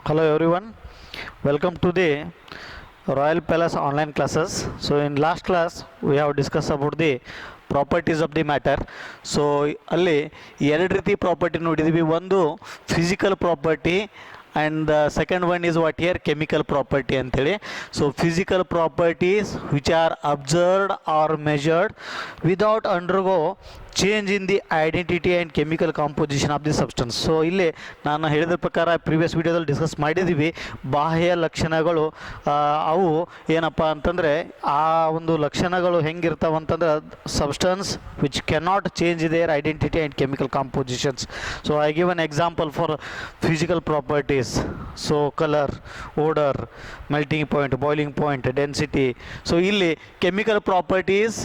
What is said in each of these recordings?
Hello everyone, welcome to the Royal Palace online classes. So in last class we have discussed about the properties of the matter. So ಅಲ್ಲಿ ಎರಡು ರೀತಿ property ನೋಡಿದ್ದೀವಿ. ಒಂದು physical property and the second one is what here chemical property ಅಂತೇಳಿ. So physical properties which are observed or measured without undergo change in the identity and chemical composition of the substance. So ಇಲ್ಲಿ ನಾನು ಹೇಳಿದ ಪ್ರಕಾರ previous ವಿಡಿಯೋದಲ್ಲಿ discuss ಮಾಡಿದ್ದೀವಿ. ಬಾಹ್ಯ ಲಕ್ಷಣಗಳು ಅವು ಏನಪ್ಪ ಅಂತಂದರೆ ಆ ಒಂದು ಲಕ್ಷಣಗಳು ಹೆಂಗಿರ್ತಾವಂತಂದ್ರೆ substance which cannot change their identity and chemical compositions. So I give an example for physical properties. So colour, odour, melting point, boiling point, density. So ಇಲ್ಲಿ chemical properties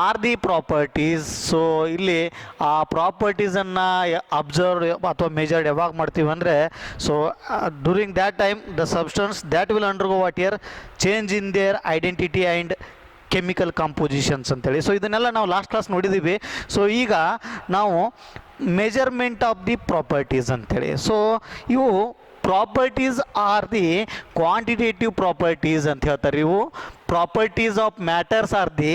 are the properties. So ಇಲ್ಲಿ ಆ ಪ್ರಾಪರ್ಟೀಸನ್ನು observe ಅಥವಾ measured ಯಾವಾಗ ಮಾಡ್ತೀವಿ ಅಂದರೆ so during that time the substance that will undergo what here change in their identity and chemical compositions ಅಂತೇಳಿ. So ಇದನ್ನೆಲ್ಲ ನಾವು ಲಾಸ್ಟ್ ಕ್ಲಾಸ್ ನೋಡಿದ್ದೀವಿ. ಸೊ ಈಗ ನಾವು ಮೆಜರ್ಮೆಂಟ್ ಆಫ್ ದಿ ಪ್ರಾಪರ್ಟೀಸ್ ಅಂತೇಳಿ. ಸೊ ಇವು properties are the quantitative properties ಅಂತ ಹೇಳ್ತಾರೆ. ಇವು properties of matters R the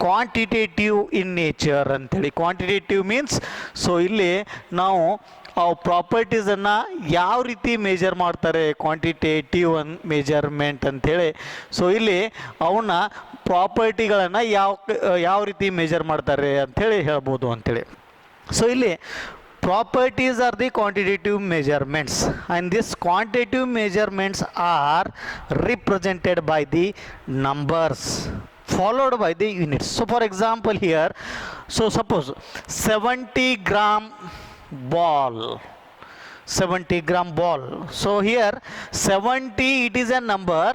quantitative in nature ಅಂತೇಳಿ. ಕ್ವಾಂಟಿಟೇಟಿವ್ ಮೀನ್ಸ್ ಸೊ ಇಲ್ಲಿ ನಾವು ಆ ಪ್ರಾಪರ್ಟೀಸನ್ನು ಯಾವ ರೀತಿ ಮೇಜರ್ ಮಾಡ್ತಾರೆ, ಕ್ವಾಂಟಿಟೇಟಿವ್ ಮೆಜರ್ಮೆಂಟ್ ಅಂಥೇಳಿ. ಸೊ ಇಲ್ಲಿ ಅವನ್ನ ಪ್ರಾಪರ್ಟಿಗಳನ್ನು ಯಾವ ರೀತಿ ಮೇಜರ್ ಮಾಡ್ತಾರೆ ಅಂಥೇಳಿ ಹೇಳ್ಬೋದು ಅಂಥೇಳಿ. ಸೊ ಇಲ್ಲಿ properties are the quantitative measurements and these quantitative measurements are represented by the numbers followed by the units. So for example here, so suppose 70 gram ball, 70 gram ball. So here 70 it is a number,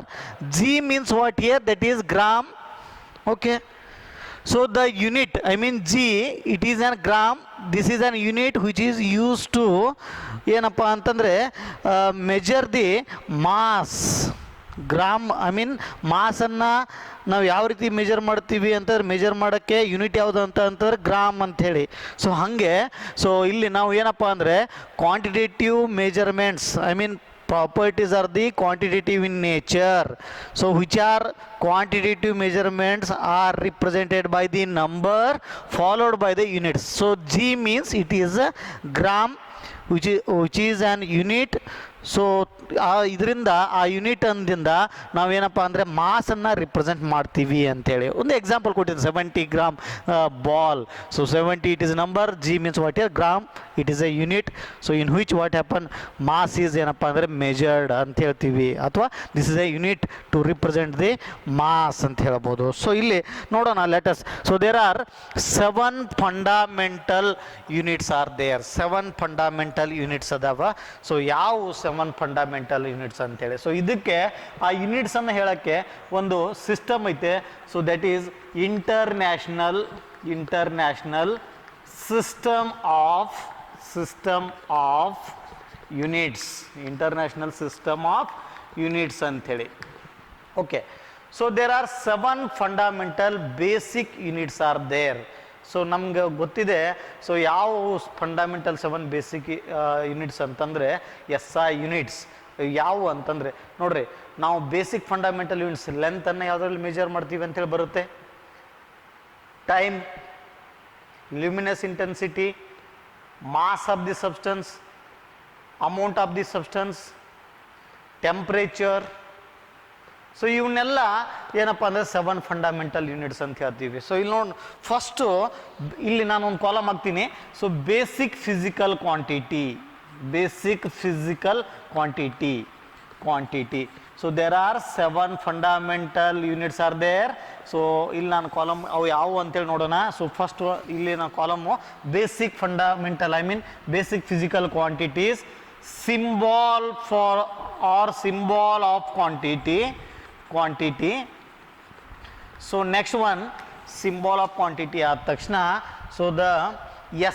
g means what here, that is gram. Okay, so the unit, I mean g, it is a gram. This is an unit which is used to ಏನಪ್ಪ ಅಂತಂದರೆ measure the mass. Gram I mean ಮಾಸನ್ನು ನಾವು ಯಾವ ರೀತಿ measure ಮಾಡ್ತೀವಿ ಅಂತಂದ್ರೆ measure ಮಾಡೋಕ್ಕೆ unit ಯಾವುದು ಅಂತಂದ್ರೆ ಗ್ರಾಮ್ ಅಂಥೇಳಿ. ಸೊ ಹಾಗೆ ಸೊ ಇಲ್ಲಿ ನಾವು ಏನಪ್ಪ ಅಂದರೆ quantitative measurements, I mean properties are the quantitative in nature. So which are quantitative measurements are represented by the number followed by the units. So g means it is a gram which is an unit. So ಇದರಿಂದ ಆ unit ಅಂದಿಂದ ನಾವೇನಪ್ಪ ಅಂದರೆ ಮಾಸನ್ನು represent ಮಾಡ್ತೀವಿ ಅಂಥೇಳಿ. ಒಂದು example ಕೊಟ್ಟಿದ್ದು 70 gram ball. So 70 it is number, g means what here gram, it is a unit. So in which what happen mass is ಏನಪ್ಪ ಅಂದರೆ ಮೆಜರ್ಡ್ ಅಂತ ಹೇಳ್ತೀವಿ, ಅಥವಾ this is a unit to represent the mass ಅಂತ ಹೇಳ್ಬೋದು. So ಇಲ್ಲಿ ನೋಡೋಣ let's. So there are 7 fundamental units are there. 7 fundamental units ಅದಾವ. ಸೊ ಯಾವ 7 ಫಂಡಮೆಂಟಲ್ ಯೂನಿಟ್ಸ್ ಅಂತೇಳಿ. ಸೊ ಇದಕ್ಕೆ ಆ ಯೂನಿಟ್ಸನ್ನು ಹೇಳೋಕ್ಕೆ ಒಂದು ಸಿಸ್ಟಮ್ ಐತೆ. So that is international system of units. International system of units ಅಂಥೇಳಿ. Okay, so there are 7 fundamental basic units are there. So ನಮ್ಗೆ ಗೊತ್ತಿದೆ. ಸೊ ಯಾವ ಫಂಡಮೆಂಟಲ್ 7 ಬೇಸಿಕ್ ಯೂನಿಟ್ಸ್ ಅಂತಂದರೆ SI ಯೂನಿಟ್ಸ್. ಯಾವುವು ಅಂತಂದರೆ ನೋಡ್ರಿ, ನಾವು ಬೇಸಿಕ್ ಫಂಡಮೆಂಟಲ್ ಯೂನಿಟ್ಸ್ ಲೆಂತನ್ನು ಯಾವುದ್ರಲ್ಲಿ ಮೆಜರ್ ಮಾಡ್ತೀವಿ ಅಂತೇಳಿ ಬರುತ್ತೆ. Time, luminous intensity, mass of the substance, amount of the substance, temperature. So ಇವನ್ನೆಲ್ಲ ಏನಪ್ಪ ಅಂದರೆ 7 ಫಂಡಮೆಂಟಲ್ ಯೂನಿಟ್ಸ್ ಅಂತ ಹೇಳ್ತೀವಿ. ಸೊ ಇಲ್ಲಿ ನೋಡಿ, ಫಸ್ಟು ಇಲ್ಲಿ ನಾನು ಒಂದು ಕಾಲಮ್ ಹಾಕ್ತೀನಿ. So basic physical quantity. So there are 7 fundamental units are there. So ಇಲ್ಲಿ ನಾನು ಕಾಲಮ್ ಅವು ಯಾವುವು ಅಂತೇಳಿ ನೋಡೋಣ. ಸೊ ಫಸ್ಟ್ ಇಲ್ಲಿ ನಾನು column basic fundamental, I mean basic physical quantities, symbol for or symbol of quantity. So next one symbol of quantity ಆದ ತಕ್ಷಣ so the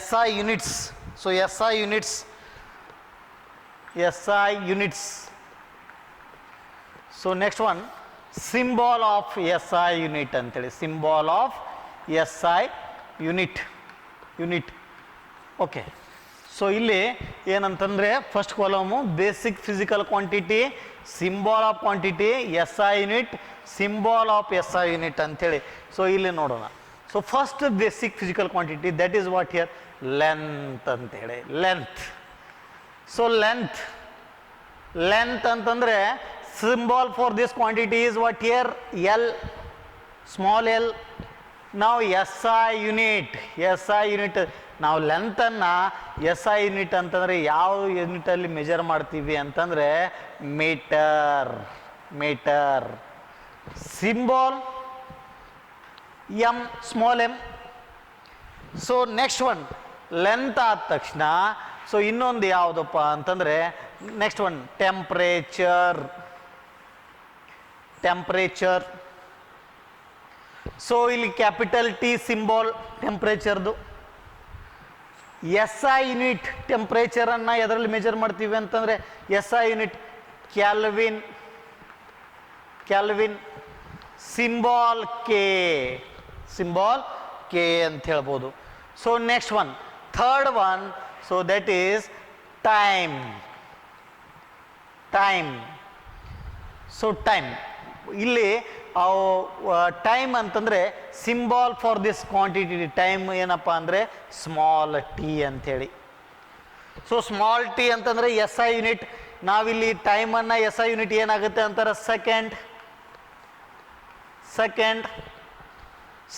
SI units. So SI units. So next one symbol of SI unit ಅಂತೇಳಿ. Symbol of SI unit. Okay, so ಇಲ್ಲಿ ಏನಂತಂದರೆ first column basic physical quantity, symbol of quantity, S I unit, symbol of S I unit ಅಂಥೇಳಿ. So ಇಲ್ಲಿ ನೋಡೋಣ. So first basic physical quantity, that is what here length ಅಂತೇಳಿ. Length. So length ಅಂತಂದರೆ symbol for this quantity is what here L, small L. ನಾವು S I unit ನಾವು ಲೆಂತನ್ನು S I unit ಅಂತಂದರೆ ಯಾವ ಯೂನಿಟಲ್ಲಿ measure ಮಾಡ್ತೀವಿ ಅಂತಂದರೆ metre. Symbol M, small M. So next one length ಆದ ತಕ್ಷಣ ಸೊ ಇನ್ನೊಂದು ಯಾವುದಪ್ಪ ಅಂತಂದರೆ ನೆಕ್ಸ್ಟ್ ಒನ್ ಟೆಂಪ್ರೇಚರ್. ಸೊ ಇಲ್ಲಿ ಕ್ಯಾಪಿಟಲ್ ಟಿ ಸಿಂಬಾಲ್ ಟೆಂಪ್ರೇಚರ್ದು. ಎಸ್ ಐ ಯೂನಿಟ್ ಟೆಂಪ್ರೇಚರನ್ನು ಎದರಲ್ಲಿ ಮೆಜರ್ ಮಾಡ್ತೀವಿ ಅಂತಂದರೆ S I unit kelvin. Symbol K ಅಂತ ಹೇಳ್ಬೋದು. So next one third one, so that is time. So time ಇಲ್ಲಿ ಟೈಮ್ ಅಂತಂದರೆ symbol for this quantity time ಏನಪ್ಪ ಅಂದರೆ ಸ್ಮಾಲ್ ಟಿ ಅಂಥೇಳಿ. ಸೊ ಸ್ಮಾಲ್ ಟಿ ಅಂತಂದರೆ ಎಸ್ ಐ ಯೂನಿಟ್. ನಾವಿಲ್ಲಿ ಟೈಮನ್ನು ಎಸ್ ಐ ಯೂನಿಟ್ ಏನಾಗುತ್ತೆ ಅಂತಾರೆ ಸೆಕೆಂಡ್.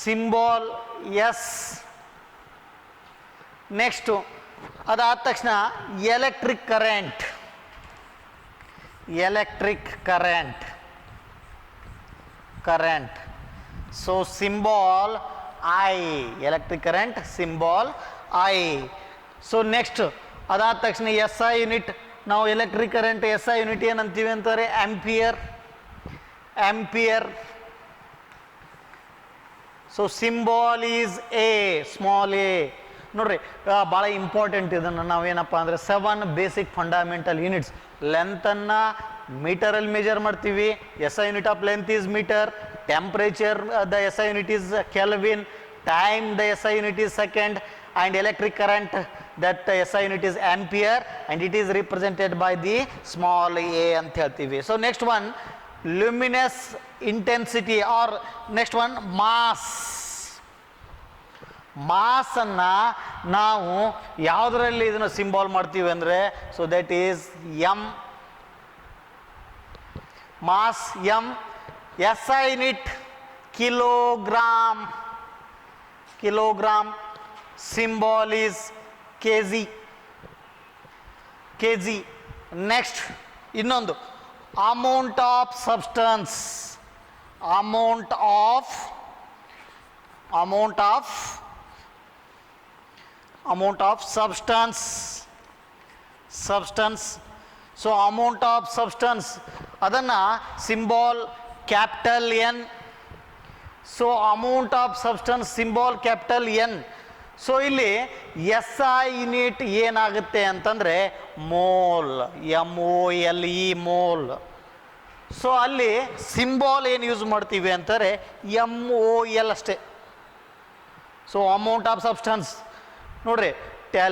Symbol S. ನೆಕ್ಸ್ಟು ಅದಾದ ತಕ್ಷಣ electric current. So symbol I, electric current symbol I. So next ಅದಾದ ತಕ್ಷಣ ಎಸ್ ಐ ಯೂನಿಟ್, ನಾವು electric current S I unit ಏನಂತೀವಿ ಅಂತಾರೆ ampere. So symbol is A, small A. ನೋಡ್ರಿ ಭಾಳ ಇಂಪಾರ್ಟೆಂಟ್ ಇದನ್ನು ನಾವೇನಪ್ಪ ಅಂದರೆ 7 ಬೇಸಿಕ್ ಫಂಡಮೆಂಟಲ್ ಯೂನಿಟ್ಸ್. ಲೆಂತನ್ನು ಮೀಟರಲ್ಲಿ ಮೆಜರ್ ಮಾಡ್ತೀವಿ. S I unit of length is metre. Temperature the S I unit is kelvin. Time the S I unit is second. And electric current that S I unit is ampere and it is represented by the small A ಅಂತ ಹೇಳ್ತೀವಿ. So next one luminous intensity or next one ಮಾಸನ್ನು ನಾವು ಯಾವುದರಲ್ಲಿ ಇದನ್ನು symbol ಮಾಡ್ತೀವಿ ಅಂದರೆ so that is M. Mass M. S I unit kilogram. Symbol is KG. Next ಇನ್ನೊಂದು amount of substance. So amount of substance ಅದನ್ನು symbol capital N. So amount of substance symbol capital N. So ಇಲ್ಲಿ S I unit ಏನಾಗುತ್ತೆ ಅಂತಂದರೆ mole, MOLE mole. So ಅಲ್ಲಿ symbol ಏನು use ಮಾಡ್ತೀವಿ ಅಂತಾರೆ MOL ಅಷ್ಟೇ. ಸೊ ಅಮೌಂಟ್ ಆಫ್ ಸಬ್ಸ್ಟೆನ್ಸ್ ನೋಡ್ರಿ,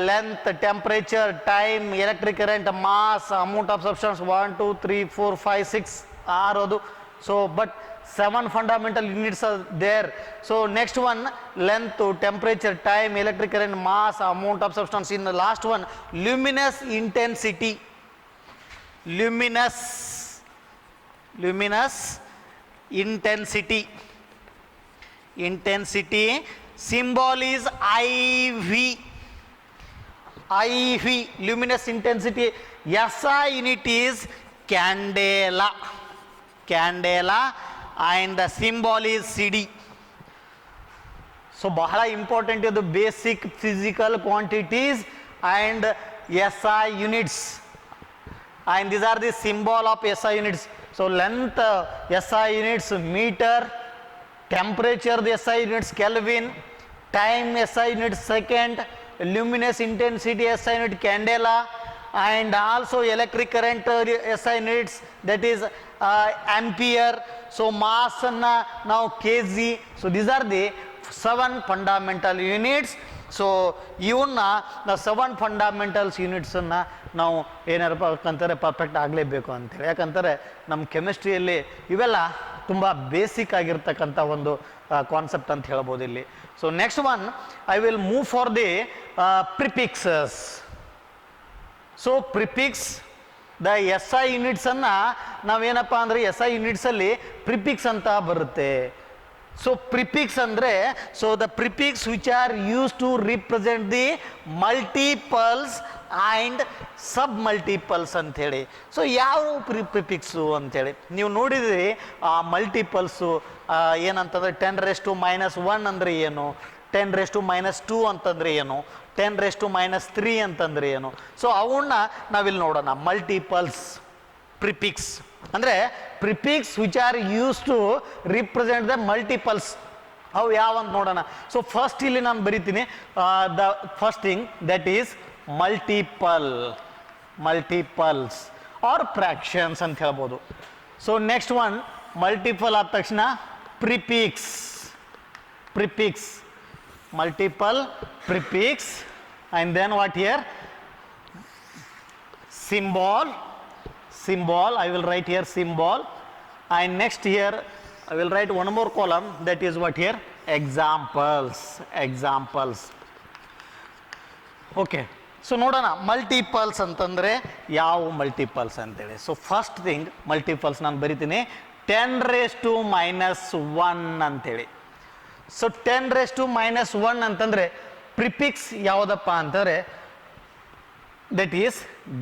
length, temperature, time, electric current, mass, amount of substance 1 2 3 4 5 6 ಆರೋದು. So but 7 fundamental units are there. So next one length, temperature, time, electric current, mass, amount of substance. In last one luminous intensity. Symbol is IV. Luminous intensity. SI unit is candela, and the symbol is CD. So ಬಹಳ important ಇದು basic physical quantities and SI units, and these are the symbol of SI units. So length SI units meter, temperature the SI units Kelvin, time SI units second, luminous intensity SI unit candela, and also electric current SI units, that is ampere. So mass now kg. So these are the 7 fundamental units so ಇವನ್ನ ನಾವು 7 fundamentals ಯೂನಿಟ್ಸನ್ನು ನಾವು ಏನಾರಪ್ಪ ಅಂತಾರೆ perfect ಆಗಲೇಬೇಕು ಅಂತೇಳಿ. ಯಾಕಂತಾರೆ ನಮ್ಮ ಕೆಮಿಸ್ಟ್ರಿಯಲ್ಲಿ ಇವೆಲ್ಲ ತುಂಬ basic ಆಗಿರ್ತಕ್ಕಂಥ ಒಂದು ಕಾನ್ಸೆಪ್ಟ್ ಅಂತ ಹೇಳ್ಬೋದು ಇಲ್ಲಿ. So next one I will move for the prefixes. So prefix the S I ಯೂನಿಟ್ಸನ್ನು ನಾವೇನಪ್ಪ ಅಂದರೆ ಎಸ್ ಐ ಯೂನಿಟ್ಸಲ್ಲಿ ಪ್ರಿಫಿಕ್ಸ್ ಅಂತ ಬರುತ್ತೆ. ಸೊ ಪ್ರಿಫಿಕ್ಸ್ ಅಂದರೆ so the prefix which are use to represent the multiples and sub multiples ಅಂಥೇಳಿ. So ಯಾವ prefix ಅಂಥೇಳಿ ನೀವು ನೋಡಿದ್ರಿ ಆ ಮಲ್ಟಿಪಲ್ಸು ಏನಂತಂದರೆ 10⁻⁻1 ಅಂದರೆ ಏನು, 10⁻⁻2 ಅಂತಂದರೆ ಏನು, 10⁻⁻3 ಅಂತಂದರೆ ಏನು. ಸೊ ಅವನ್ನ ನಾವಿಲ್ಲಿ ನೋಡೋಣ. ಮಲ್ಟಿಪಲ್ಸ್ ಪ್ರಿಫಿಕ್ಸ್ ಅಂದರೆ prefix which are use to represent the multiples. ಅವು ಯಾವ ಅಂತ ನೋಡೋಣ. ಸೊ ಫಸ್ಟ್ ಇಲ್ಲಿ ನಾನು ಬರಿತೀನಿ the first thing that is multiples or fractions ಅಂತ ಹೇಳ್ಬೋದು. ಸೊ ನೆಕ್ಸ್ಟ್ ಒನ್ ಮಲ್ಟಿಪಲ್ ಆದ ತಕ್ಷಣ prefix multiple prefix, and then what here, symbol. I will write here symbol, and next here I will write one more column, that is what here, examples. Okay, so ನೋಡೋಣ multiples ಅಂತಂದರೆ ಯಾವ multiples ಅಂತೇಳಿ. So first thing multiples ನಾನು ಬರಿತೀನಿ 10⁻⁻1 ಅಂತೇಳಿ. So 10⁻⁻1 ಅಂತಂದರೆ prefix ಯಾವುದಪ್ಪ ಅಂತಂದರೆ ದಟ್ ಈಸ್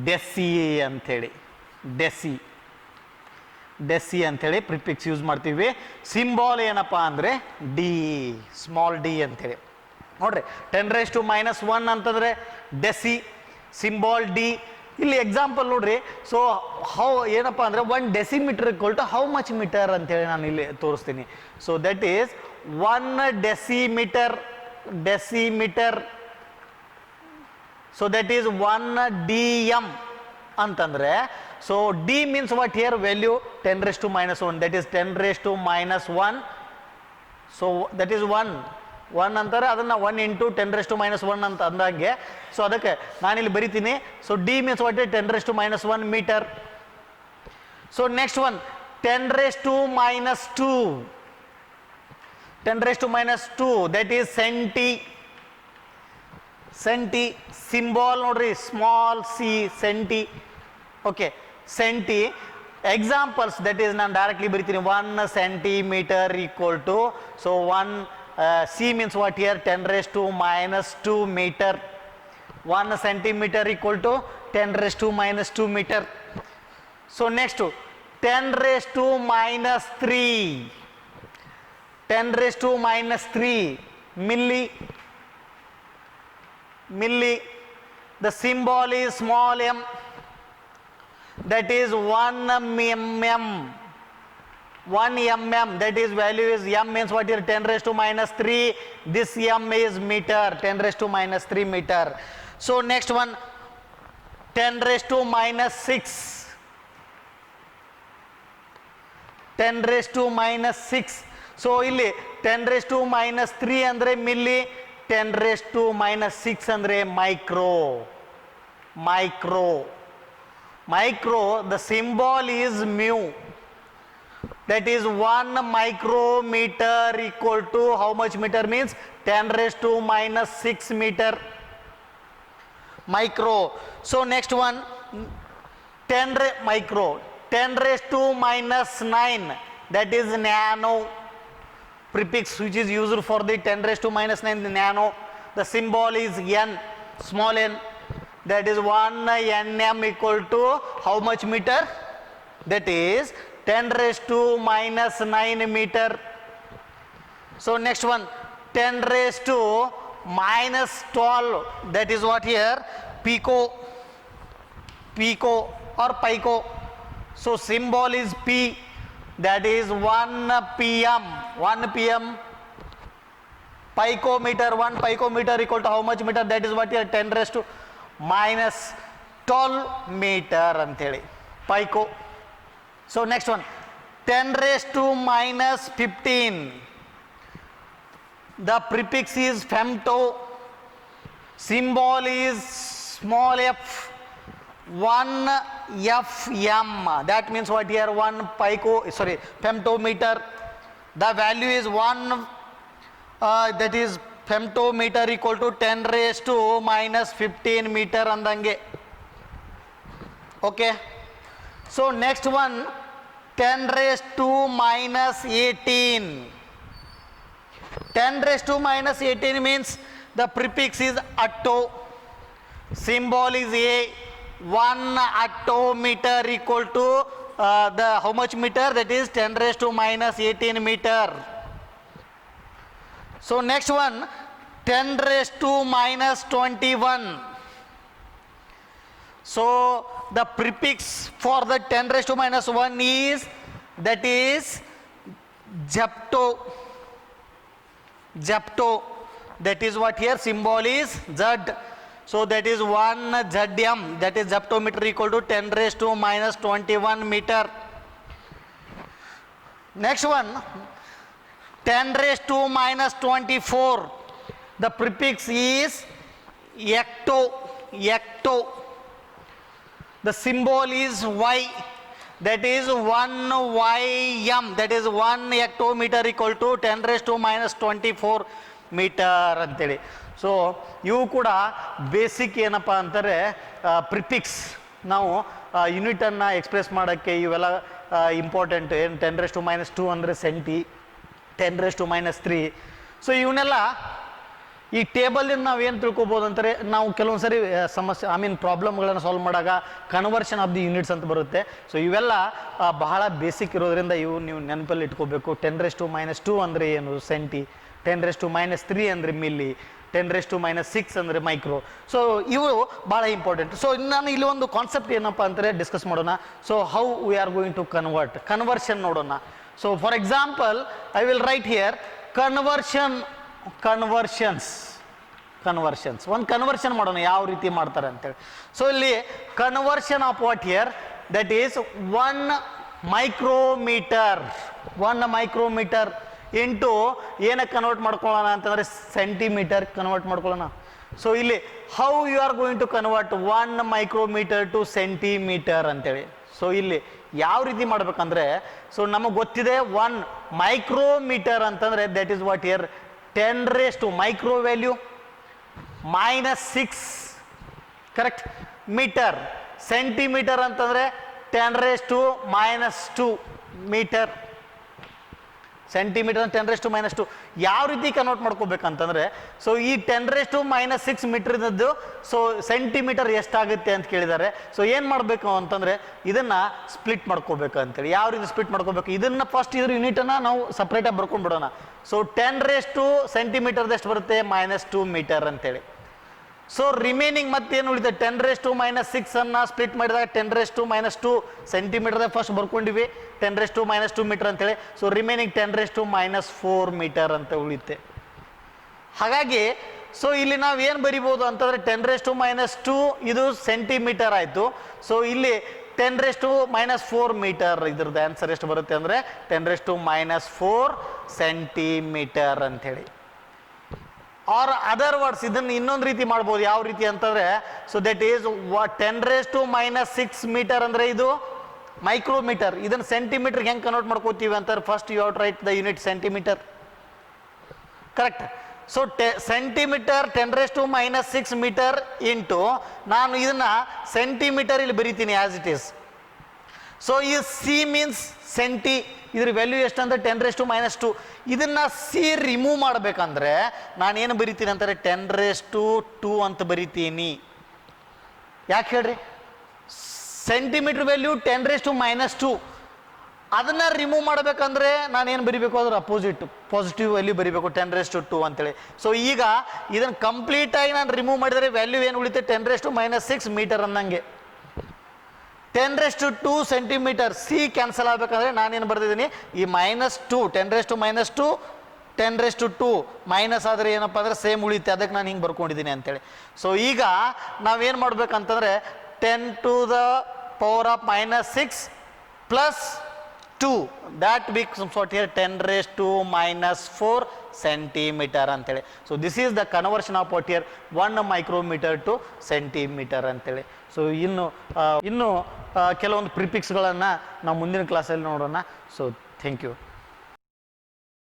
ಡೆಸಿ ಅಂಥೇಳಿ. ಡೆಸಿ ಅಂಥೇಳಿ ಪ್ರಿಫಿಕ್ಸ್ ಯೂಸ್ ಮಾಡ್ತೀವಿ. ಸಿಂಬಾಲ್ ಏನಪ್ಪ ಅಂದರೆ ಡಿ, ಸ್ಮಾಲ್ ಡಿ ಅಂಥೇಳಿ. ನೋಡ್ರಿ 10⁻⁻1 ಅಂತಂದರೆ ಡೆಸಿ, ಸಿಂಬಾಲ್ ಡಿ. ಇಲ್ಲಿ ಎಕ್ಸಾಂಪಲ್ ನೋಡ್ರಿ. ಸೊ ಏನಪ್ಪ ಅಂದರೆ 1 decimetre equal to how much metre ಅಂತೇಳಿ ನಾನು ಇಲ್ಲಿ ತೋರಿಸ್ತೀನಿ. So that is 1 decimetre. So that is 1 dm ಅಂತಂದರೆ. So D means what here value 10⁻⁻1, that is 10⁻⁻1. So that is 1 ಅಂತಾರೆ, ಅದನ್ನು 1 × 10⁻⁻1 ಅಂತ ಅಂದಂಗೆ. ಸೊ ಅದಕ್ಕೆ ನಾನಿಲ್ಲಿ ಬರಿತೀನಿ. So D means what 10⁻⁻1 metre. So next one 10⁻², 10⁻², that is centi. Symbol ನೋಡ್ರಿ small C, centi. Okay, centi. Examples that is ನಾನು directly ಬರಿತೀನಿ 1 centimeter equal to. So 1 C means what here 10⁻² metre. 1 centimeter equal to 10⁻² metre. So next 10⁻³ 10⁻³ milli. The symbol is small m, that is 1 mm. 1 mm, that is value is m means what here 10⁻³. This m is meter, 10⁻³ meter. So next one 10⁻⁶, 10⁻⁶. So ಇಲ್ಲಿ 10⁻³ ಅಂದರೆ milli, 10⁻⁶ ಅಂದರೆ micro. The symbol is mu, that is 1 micrometer equal to how much meter means 10⁻⁶ meter. Micro. So next one 10⁻⁹, that is nano. Prefix which is used for the 10⁻⁹, nano. The symbol is n, small n, that is 1 nm equal to how much meter, that is 10⁻⁹ meter. So next one 10⁻⁻12, that is what here pico or pico. So symbol is p, that is 1 pm. Picometer, 1 picometer equal to how much meter, that is what here 10⁻12 meter ಅಂಥೇಳಿ pico. So next one 10⁻⁻15, the prefix is femto. symbol is small f, 1 fm. That means what here? 1 femtometer. The value is 1, that is femtometer equal to 10 raised to minus 15 meter andange. Okay. So next one, 10 raised to minus 18. 10 raised to minus 18 means the prefix is atto. Symbol is a. 1 attometer equal to the how much meter? That is 10 raised to minus 18 meter. So next one, 10 raised to minus 21. So the prefix for the 10 raised to minus 1 is, that is zepto. Zepto. That is what here? Symbol is Z. So that is 1 Zm, that is zeptometer equal to 10 raised to minus 21 meter. Next one, 10 raised to minus 24. The prefix is ecto. Ecto. The symbol is Y. That is 1 Ym, that is 1 hectometer equal to 10 raised to minus 24 meter ಅಂತೇಳಿ. So ಇವು ಕೂಡ basic ಏನಪ್ಪ ಅಂತಾರೆ prefix. ನಾವು ಯೂನಿಟನ್ನು express ಮಾಡೋಕ್ಕೆ ಇವೆಲ್ಲ important. ಏನು 10 raised to minus 2 ಅಂದರೆ centi, 10 raised to minus 3. So ಇವನ್ನೆಲ್ಲ ಈ ಟೇಬಲಿಂದ ನಾವು ಏನು ತಿಳ್ಕೊಬೋದು ಅಂತಾರೆ, ನಾವು ಕೆಲವೊಂದು ಸರಿ ಸಮಸ್ಯೆ ಪ್ರಾಬ್ಲಮ್ಗಳನ್ನು ಸಾಲ್ವ್ ಮಾಡಾಗ ಕನ್ವರ್ಷನ್ ಆಫ್ ದಿ ಯೂನಿಟ್ಸ್ ಅಂತ ಬರುತ್ತೆ. ಸೊ ಇವೆಲ್ಲ ಬಹಳ ಬೇಸಿಕ್ ಇರೋದ್ರಿಂದ ಇವು ನೀವು ನೆನಪಲ್ಲಿ ಇಟ್ಕೋಬೇಕು. 10 raised to minus 2 ಅಂದರೆ ಏನು? ಸೆಂಟಿ. 10 raised to minus 3 ಅಂದರೆ ಮಿಲ್ಲಿ. 10 raised to minus 6 ಅಂದರೆ ಮೈಕ್ರೋ. ಸೊ ಇವು ಭಾಳ ಇಂಪಾರ್ಟೆಂಟ್. ಸೊ ನಾನು ಇಲ್ಲಿ ಒಂದು ಕಾನ್ಸೆಪ್ಟ್ ಏನಪ್ಪ ಅಂತಾರೆ ಡಿಸ್ಕಸ್ ಮಾಡೋಣ. So how we are going to convert, conversion ನೋಡೋಣ. So for example I will write here conversions. ಒಂದು ಕನ್ವರ್ಷನ್ ಮಾಡೋಣ ಯಾವ ರೀತಿ ಮಾಡ್ತಾರೆ ಅಂತೇಳಿ. ಸೊ ಇಲ್ಲಿ conversion of what here? That is 1 micrometre. 1 micrometre into ಏನಕ್ಕೆ ಕನ್ವರ್ಟ್ ಮಾಡ್ಕೊಳ್ಳೋಣ ಅಂತಂದರೆ ಸೆಂಟಿಮೀಟರ್ ಕನ್ವರ್ಟ್ ಮಾಡ್ಕೊಳ್ಳೋಣ. ಸೊ ಇಲ್ಲಿ how you are going to convert 1 micrometre to centimetre ಅಂತೇಳಿ. ಸೊ ಇಲ್ಲಿ ಯಾವ ರೀತಿ ಮಾಡ್ಬೇಕಂದ್ರೆ, ಸೊ ನಮಗೆ ಗೊತ್ತಿದೆ 1 ಮೈಕ್ರೋಮೀಟರ್ ಅಂತಂದರೆ that is what here? 10 raised to micro value minus 6, correct, metre. Centimetre ಅಂತಂದರೆ 10 raised to minus 2 metre. Centimetre 10 raised to minus 2 ಯಾವ ರೀತಿ ಕನ್ವರ್ಟ್ ಮಾಡ್ಕೋಬೇಕಂತಂದರೆ, ಸೊ ಈ 10 raised to minus 6 ಮೀಟರ್ ಇದ್ದದ್ದು ಸೊ ಸೆಂಟಿಮೀಟರ್ ಎಷ್ಟಾಗುತ್ತೆ ಅಂತ ಕೇಳಿದ್ದಾರೆ. ಸೊ ಏನು ಮಾಡಬೇಕು ಅಂತಂದರೆ ಇದನ್ನು ಸ್ಪ್ಲಿಟ್ ಮಾಡ್ಕೋಬೇಕು ಅಂತೇಳಿ. ಯಾವ ರೀತಿ ಸ್ಪ್ಲಿಟ್ ಮಾಡ್ಕೋಬೇಕು? ಇದನ್ನು ಫಸ್ಟ್ ಇದ್ರ ಯೂನಿಟನ್ನು ನಾವು ಸಪ್ರೇಟಾಗಿ ಬರ್ಕೊಂಡ್ಬಿಡೋಣ. ಸೊ 10 raised to ಸೆಂಟಿಮೀಟರ್ದು ಎಷ್ಟು ಬರುತ್ತೆ? -2 ಮೀಟರ್ ಅಂತೇಳಿ. ಸೊ ರಿಮೈನಿಂಗ್ ಮತ್ತೇನು ಉಳಿದ? 10 raised to minus 6 ಅನ್ನು ಸ್ಪ್ಲಿಟ್ ಮಾಡಿದಾಗ 10 raised to minus 2 ಸೆಂಟಿಮೀಟರ್ದಾಗ ಫಸ್ಟ್ ಬರ್ಕೊಂಡಿವಿ 10 raised to minus 2 ಮೀಟರ್ ಅಂತೇಳಿ. So remaining 10 raised to minus 4 metre ಅಂತ ಉಳಿಯುತ್ತೆ. ಹಾಗಾಗಿ ಸೊ ಇಲ್ಲಿ ನಾವು ಏನು ಬರಿಬೋದು ಅಂತಂದರೆ 10 raised to minus 2 ಇದು ಸೆಂಟಿಮೀಟರ್ ಆಯಿತು. ಸೊ ಇಲ್ಲಿ 10 raised to minus 4 ಮೀಟರ್, ಇದ್ರದ್ದು ಆನ್ಸರ್ ಎಷ್ಟು ಬರುತ್ತೆ ಅಂದರೆ 10 raised to minus 4 ಸೆಂಟಿಮೀಟರ್ ಅಂಥೇಳಿ. ಆರ್ ಅದರ್ ವರ್ಡ್ಸ್ ಇದನ್ನು ಇನ್ನೊಂದು ರೀತಿ ಮಾಡ್ಬೋದು. ಯಾವ ರೀತಿ ಅಂತಂದರೆ, so that is 10 raised to minus 6 metre ಅಂದರೆ ಇದು ಮೈಕ್ರೋಮೀಟರ್. ಇದನ್ನು ಸೆಂಟಿಮೀಟರ್ಗೆ ಹೆಂಗೆ ಕನ್ವರ್ಟ್ ಮಾಡ್ಕೋತೀವಿ ಅಂತಾರೆ? First you have to write the unit centimetre, correct. So centimetre 10 raised to minus 6 metre into ನಾನು ಇದನ್ನು ಸೆಂಟಿಮೀಟರ್ ಇಲ್ಲಿ ಬರೀತೀನಿ ಆ್ಯಸ್ ಇಟ್ ಈಸ್. ಸೊ ಈ ಸಿ ಮೀನ್ಸ್ ಸೆಂಟಿ, ಇದ್ರ ವ್ಯಾಲ್ಯೂ ಎಷ್ಟು ಅಂದರೆ 10 raised to minus 2. ಇದನ್ನು ಸಿ ರಿಮೂವ್ ಮಾಡಬೇಕಂದ್ರೆ ನಾನೇನು ಬರಿತೀನಿ ಅಂತಾರೆ? 10 raised to 2 ಅಂತ ಬರಿತೀನಿ. ಯಾಕೆ ಹೇಳ್ರಿ? Centimetre value 10 raised to minus 2. ಅದನ್ನು ರಿಮೂವ್ ಮಾಡಬೇಕಂದ್ರೆ ನಾನೇನು ಬರಿಬೇಕು? ಅದ್ರ ಅಪೋಸಿಟ್ ಪಾಸಿಟಿವ್ ವ್ಯಾಲ್ಯೂ ಬರಿಬೇಕು, 10 raised to 2 ಅಂತೇಳಿ. ಸೊ ಈಗ ಇದನ್ನು ಕಂಪ್ಲೀಟಾಗಿ ನಾನು ರಿಮೂವ್ ಮಾಡಿದರೆ ವ್ಯಾಲ್ಯೂ ಏನು ಉಳಿತೆ? 10 raised to minus 6 ಮೀಟರ್ ಅನ್ನಂಗೆ. 10 raised to 2 centimetre. C cancel ಆಗಬೇಕಂದ್ರೆ ನಾನೇನು ಬರ್ತಿದ್ದೀನಿ? ಈ -2 10 raised to minus 2 10 raised to 2 minus ಆದರೆ ಏನಪ್ಪ ಅಂದರೆ ಸೇಮ್ ಉಳಿಯುತ್ತೆ. ಅದಕ್ಕೆ ನಾನು ಹಿಂಗೆ ಬರ್ಕೊಂಡಿದ್ದೀನಿ ಅಂತೇಳಿ. ಸೊ ಈಗ ನಾವೇನು ಮಾಡ್ಬೇಕಂತಂದರೆ 10 to the power of minus 6 plus 2 that becomes what here? 10 raised to minus 4 centimetre ಅಂತೇಳಿ. So this is the conversion of what here 1 micrometre to centimetre ಅಂತೇಳಿ. ಸೊ ಇನ್ನು ಕೆಲವೊಂದು ಪ್ರಿಫಿಕ್ಸ್ಗಳನ್ನು ನಾವು ಮುಂದಿನ ಕ್ಲಾಸಲ್ಲಿ ನೋಡೋಣ. So thank you.